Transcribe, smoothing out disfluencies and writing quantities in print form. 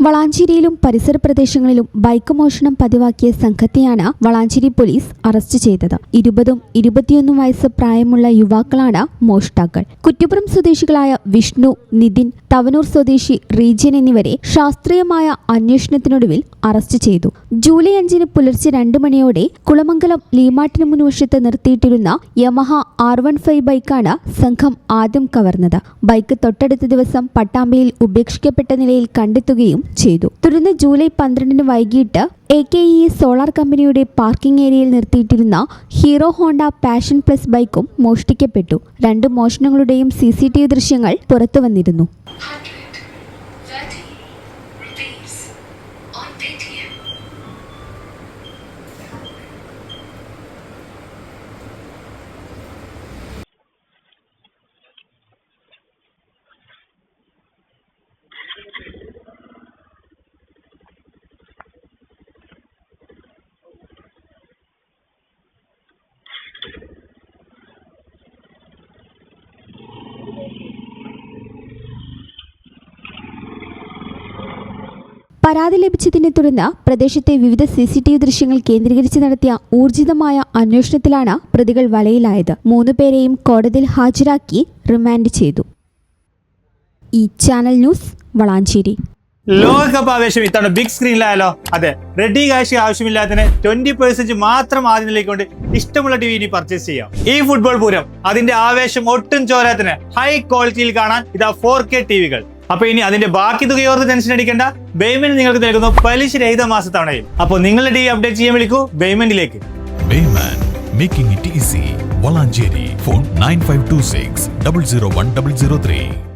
വളാഞ്ചേരിയിലും പരിസര പ്രദേശങ്ങളിലും ബൈക്ക് മോഷണം പതിവാക്കിയ സംഘത്തെയാണ് വളാഞ്ചേരി പോലീസ് അറസ്റ്റ് ചെയ്തത്. 20ഉം 21 വയസ്സ് പ്രായമുള്ള യുവാക്കളാണ് മോഷ്ടാക്കൾ. കുറ്റിപ്പുറം സ്വദേശികളായ വിഷ്ണു, നിതിൻ, തവനൂർ സ്വദേശി റീജിയൻ എന്നിവരെ ശാസ്ത്രീയമായ അന്വേഷണത്തിനൊടുവിൽ അറസ്റ്റ് ചെയ്തു. ജൂലൈ 5 പുലർച്ചെ 2 മണിയോടെ കുളമംഗലം ലീമാട്ടിന് മുൻവശത്ത് നിർത്തിയിട്ടിരുന്ന യമഹ R15 ബൈക്കാണ് സംഘം ആദ്യം കവർന്നത്. ബൈക്ക് തൊട്ടടുത്ത ദിവസം പട്ടാമ്പിയിൽ ഉപേക്ഷിക്കപ്പെട്ട നിലയിൽ കണ്ടെത്തുകയും ചെയ്തു. തുടർന്ന് ജൂലൈ 12 വൈകിട്ട് AKE സോളാർ കമ്പനിയുടെ പാർക്കിംഗ് ഏരിയയിൽ നിർത്തിയിട്ടിരുന്ന ഹീറോ ഹോണ്ട പാഷൻ പ്ലസ് ബൈക്കും മോഷ്ടിക്കപ്പെട്ടു. 2 മോഷണങ്ങളുടെയും CCTV ദൃശ്യങ്ങൾ പുറത്തുവന്നിരുന്നു. പരാതി ലഭിച്ചതിനെ തുടർന്ന് പ്രദേശത്തെ വിവിധ CCTV ദൃശ്യങ്ങൾ കേന്ദ്രീകരിച്ച് നടത്തിയ ഊർജിതമായ അന്വേഷണത്തിലാണ് പ്രതികൾ വലയിലായത്. 3 പേരെയും കോടതിയിൽ ഹാജരാക്കി റിമാൻഡ് ചെയ്തു. ഈ ചാനൽ ന്യൂസ് വളാഞ്ചേരി. ലോകകപ്പ് ആവേശം ഇത്തവണ ബിഗ് സ്ക്രീനിലായാലോ? അതെ, റെഡി കാശ് ആവശ്യമില്ലാത്തതിന് 20% മാത്രം ആദ്യം നിലയിക്കൊണ്ട് ഇഷ്ടമുള്ള TV ഇനി പർച്ചേസ് ചെയ്യാം. ഈ ഫുട്ബോൾ പൂരം അതിന്റെ ആവേശം ഒട്ടും ചോരാത്തിന് ഹൈ ക്വാളിറ്റിയിൽ കാണാൻ ഇതാ 4K TVകൾ. അപ്പൊ ഇനി അതിന്റെ ബാക്കി തുകയോർത്ത് ടെൻഷൻ അടിക്കേണ്ട. ബേയ്മെന്റ് നിങ്ങൾക്ക് നൽകുന്നു പലിശരഹിത മാസത്തവണയിൽ. അപ്പോൾ നിങ്ങളുടെ TV അപ്ഡേറ്റ് ചെയ്യാൻ വിളിക്കൂ ബേയ്മെന്റിലേക്ക്. Making it easy. Valancheri. Phone 9526 001 003.